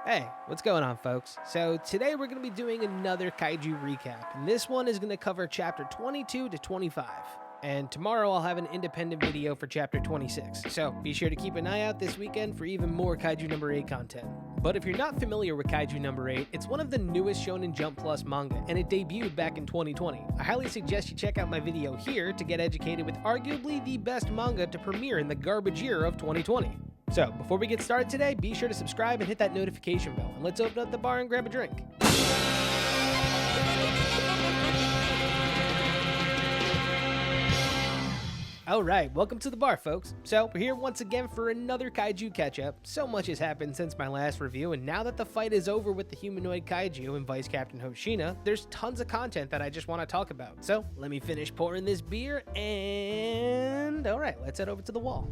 Hey, what's going on, folks? So today we're going to be doing another Kaiju recap, and this one is going to cover chapter 22 to 25. And tomorrow I'll have an independent video for chapter 26, so be sure to keep an eye out this weekend for even more Kaiju number 8 content. But if you're not familiar with Kaiju number 8, it's one of the newest Shonen Jump Plus manga, and it debuted back in 2020. I highly suggest you check out my video here to get educated with arguably the best manga to premiere in the garbage year of 2020. So, before we get started today, be sure to subscribe and hit that notification bell, and let's open up the bar and grab a drink. Alright, welcome to the bar, folks. So, we're here once again for another Kaiju Catch Up. So much has happened since my last review, and now that the fight is over with the humanoid Kaiju and Vice Captain Hoshina, there's tons of content that I just want to talk about. So, let me finish pouring this beer, and alright, let's head over to the wall.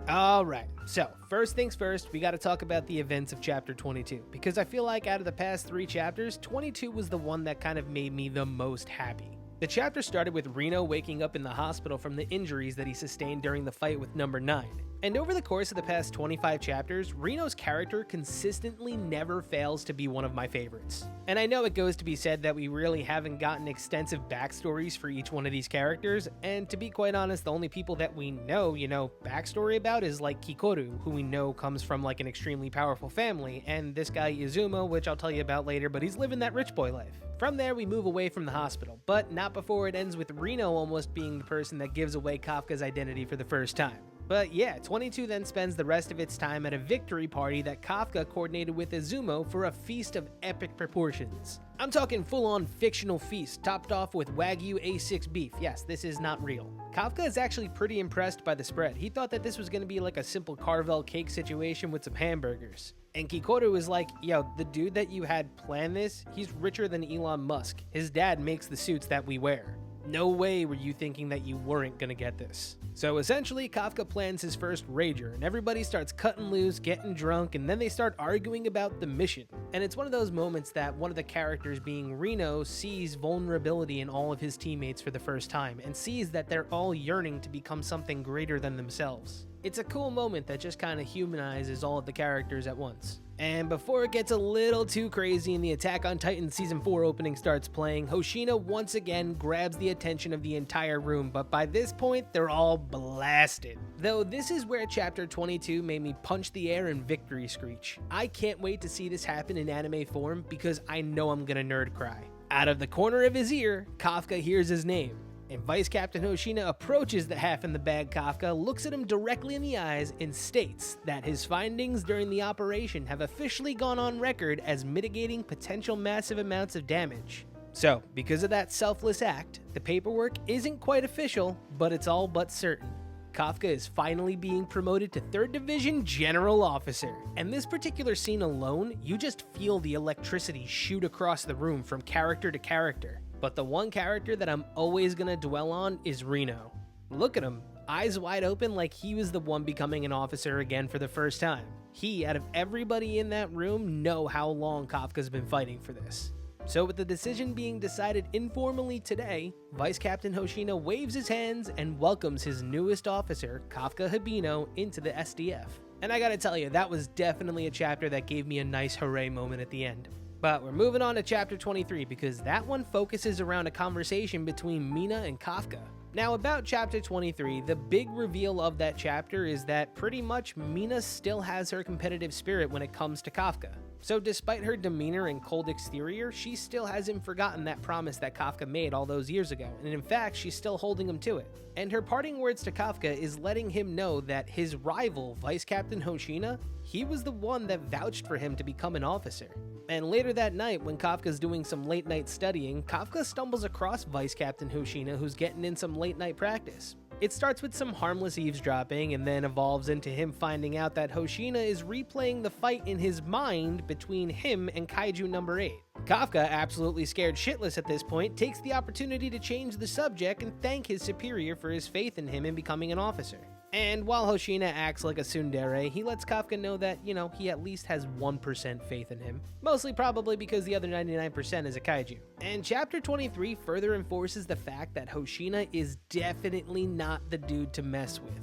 Alright, so first things first, we gotta talk about the events of chapter 22, because I feel like out of the past 3 chapters, 22 was the one that kind of made me the most happy. The chapter started with Reno waking up in the hospital from the injuries that he sustained during the fight with number 9. And over the course of the past 25 chapters, Reno's character consistently never fails to be one of my favorites. And I know it goes to be said that we really haven't gotten extensive backstories for each one of these characters, and to be quite honest, the only people that we know, backstory about is like Kikoru, who we know comes from like an extremely powerful family, and this guy Izumo, which I'll tell you about later, but he's living that rich boy life. From there, we move away from the hospital, but not before it ends with Reno almost being the person that gives away Kafka's identity for the first time. But yeah, 22 then spends the rest of its time at a victory party that Kafka coordinated with Izumo for a feast of epic proportions. I'm talking full-on fictional feast, topped off with Wagyu A6 beef. Yes, this is not real. Kafka is actually pretty impressed by the spread. He thought that this was going to be like a simple Carvel cake situation with some hamburgers. And Kikoru is like, yo, the dude that you had planned this, he's richer than Elon Musk. His dad makes the suits that we wear. No way were you thinking that you weren't gonna get this. So essentially, Kafka plans his first rager, and everybody starts cutting loose, getting drunk, and then they start arguing about the mission. And it's one of those moments that one of the characters, being Reno, sees vulnerability in all of his teammates for the first time, and sees that they're all yearning to become something greater than themselves. It's a cool moment that just kind of humanizes all of the characters at once. And before it gets a little too crazy and the Attack on Titan Season 4 opening starts playing, Hoshina once again grabs the attention of the entire room, but by this point, they're all blasted. Though this is where chapter 22 made me punch the air and victory screech. I can't wait to see this happen in anime form because I know I'm gonna nerd cry. Out of the corner of his ear, Kafka hears his name. And Vice Captain Hoshina approaches the half-in-the-bag Kafka, looks at him directly in the eyes, and states that his findings during the operation have officially gone on record as mitigating potential massive amounts of damage. So, because of that selfless act, the paperwork isn't quite official, but it's all but certain. Kafka is finally being promoted to 3rd Division General Officer. And this particular scene alone, you just feel the electricity shoot across the room from character to character. But the one character that I'm always gonna dwell on is Reno. Look at him, eyes wide open like he was the one becoming an officer again for the first time. He, out of everybody in that room, know how long Kafka's been fighting for this. So with the decision being decided informally today, Vice Captain Hoshina waves his hands and welcomes his newest officer, Kafka Hibino, into the SDF. And I gotta tell you, that was definitely a chapter that gave me a nice hooray moment at the end. But we're moving on to chapter 23 because that one focuses around a conversation between Mina and Kafka. Now about chapter 23, the big reveal of that chapter is that pretty much Mina still has her competitive spirit when it comes to Kafka. So despite her demeanor and cold exterior, she still hasn't forgotten that promise that Kafka made all those years ago, and in fact, she's still holding him to it. And her parting words to Kafka is letting him know that his rival, Vice Captain Hoshina, he was the one that vouched for him to become an officer. And later that night, when Kafka's doing some late night studying, Kafka stumbles across Vice Captain Hoshina, who's getting in some late night practice. It starts with some harmless eavesdropping and then evolves into him finding out that Hoshina is replaying the fight in his mind between him and Kaiju number 8. Kafka, absolutely scared shitless at this point, takes the opportunity to change the subject and thank his superior for his faith in him in becoming an officer. And while Hoshina acts like a tsundere, he lets Kafka know that, he at least has 1% faith in him. Mostly probably because the other 99% is a kaiju. And chapter 23 further enforces the fact that Hoshina is definitely not the dude to mess with.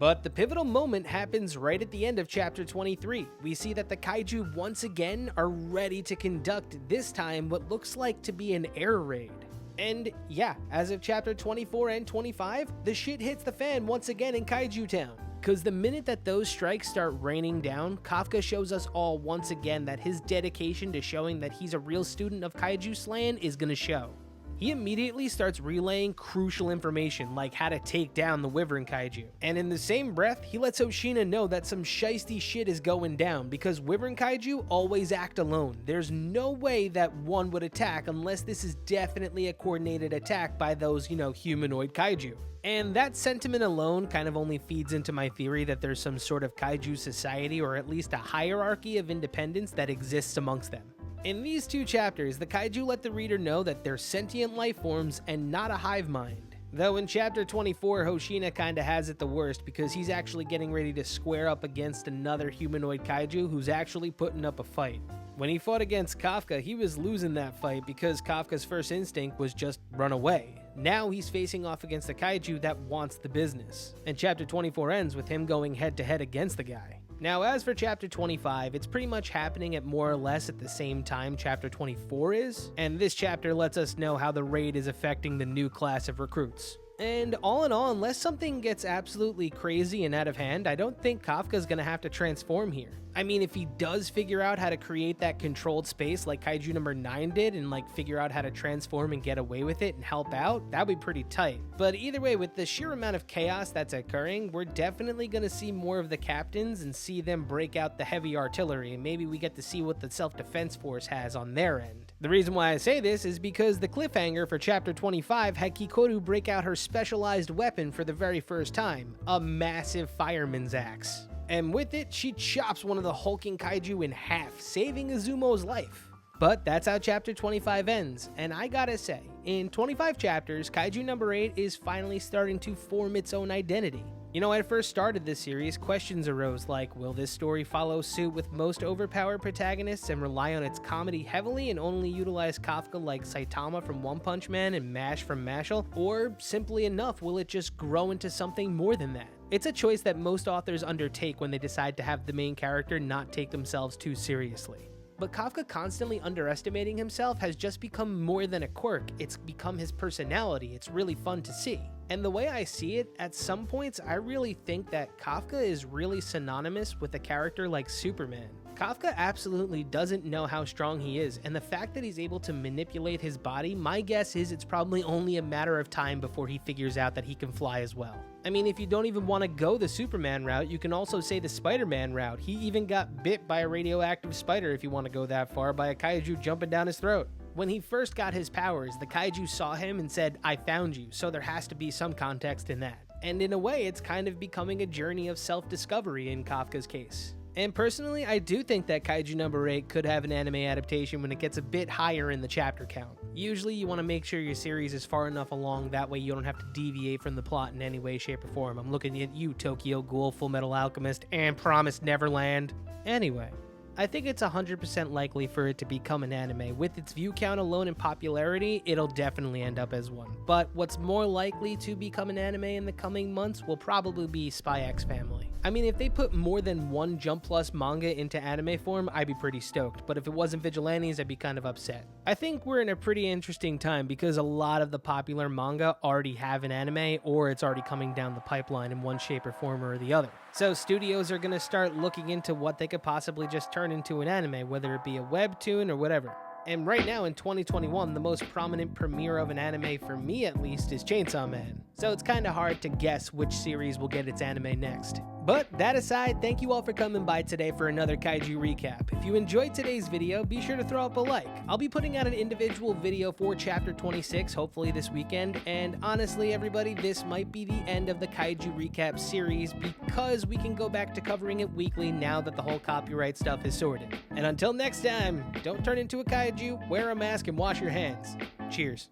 But the pivotal moment happens right at the end of chapter 23. We see that the kaiju once again are ready to conduct, this time, what looks like to be an air raid. And yeah, as of chapter 24 and 25, the shit hits the fan once again in Kaiju Town. Cause the minute that those strikes start raining down, Kafka shows us all once again that his dedication to showing that he's a real student of kaiju slaying is gonna show. He immediately starts relaying crucial information like how to take down the Wyvern Kaiju. And in the same breath, he lets Hoshina know that some shiesty shit is going down because Wyvern Kaiju always act alone. There's no way that one would attack unless this is definitely a coordinated attack by those, humanoid Kaiju. And that sentiment alone kind of only feeds into my theory that there's some sort of kaiju society or at least a hierarchy of independence that exists amongst them. In these two chapters, the kaiju let the reader know that they're sentient life forms and not a hive mind. Though in chapter 24, Hoshina kinda has it the worst because he's actually getting ready to square up against another humanoid kaiju who's actually putting up a fight. When he fought against Kafka, he was losing that fight because Kafka's first instinct was just run away. Now he's facing off against a kaiju that wants the business. And chapter 24 ends with him going head to head against the guy. Now, as for chapter 25, it's pretty much happening at more or less at the same time chapter 24 is, and this chapter lets us know how the raid is affecting the new class of recruits. And all in all, unless something gets absolutely crazy and out of hand, I don't think Kafka's gonna have to transform here. I mean, if he does figure out how to create that controlled space like Kaiju number 9 did and figure out how to transform and get away with it and help out, that'd be pretty tight. But either way, with the sheer amount of chaos that's occurring, we're definitely gonna see more of the captains and see them break out the heavy artillery, and maybe we get to see what the self-defense force has on their end. The reason why I say this is because the cliffhanger for chapter 25 had Kikoru break out her specialized weapon for the very first time, a massive fireman's axe. And with it, she chops one of the hulking kaiju in half, saving Izumo's life. But that's how chapter 25 ends, and I gotta say, in 25 chapters, Kaiju number 8 is finally starting to form its own identity. When I first started this series, questions arose like, will this story follow suit with most overpowered protagonists and rely on its comedy heavily and only utilize Kafka like Saitama from One Punch Man and Mash from Mashal? Or simply enough, will it just grow into something more than that? It's a choice that most authors undertake when they decide to have the main character not take themselves too seriously. But Kafka constantly underestimating himself has just become more than a quirk. It's become his personality. It's really fun to see. And the way I see it, at some points, I really think that Kafka is really synonymous with a character like Superman. Kafka absolutely doesn't know how strong he is, and the fact that he's able to manipulate his body, my guess is it's probably only a matter of time before he figures out that he can fly as well. I mean, if you don't even want to go the Superman route, you can also say the Spider-Man route. He even got bit by a radioactive spider, if you want to go that far, by a kaiju jumping down his throat. When he first got his powers, the kaiju saw him and said, "I found you," so there has to be some context in that. And in a way, it's kind of becoming a journey of self-discovery in Kafka's case. And personally, I do think that Kaiju number 8 could have an anime adaptation when it gets a bit higher in the chapter count. Usually you want to make sure your series is far enough along, that way you don't have to deviate from the plot in any way, shape, or form. I'm looking at you, Tokyo Ghoul, Full Metal Alchemist, and Promised Neverland. Anyway, I think it's 100% likely for it to become an anime. With its view count alone and popularity, it'll definitely end up as one. But what's more likely to become an anime in the coming months will probably be Spy X Family. I mean, if they put more than one Jump Plus manga into anime form, I'd be pretty stoked, but if it wasn't Vigilantes, I'd be kind of upset. I think we're in a pretty interesting time because a lot of the popular manga already have an anime, or it's already coming down the pipeline in one shape or form or the other. So studios are going to start looking into what they could possibly just turn into an anime, whether it be a webtoon or whatever. And right now in 2021, the most prominent premiere of an anime, for me at least, is Chainsaw Man. So it's kind of hard to guess which series will get its anime next. But that aside, thank you all for coming by today for another Kaiju recap. If you enjoyed today's video, be sure to throw up a like. I'll be putting out an individual video for chapter 26, hopefully this weekend, and honestly everybody, this might be the end of the Kaiju recap series because we can go back to covering it weekly now that the whole copyright stuff is sorted. And until next time, don't turn into a kaiju, wear a mask, and wash your hands. Cheers.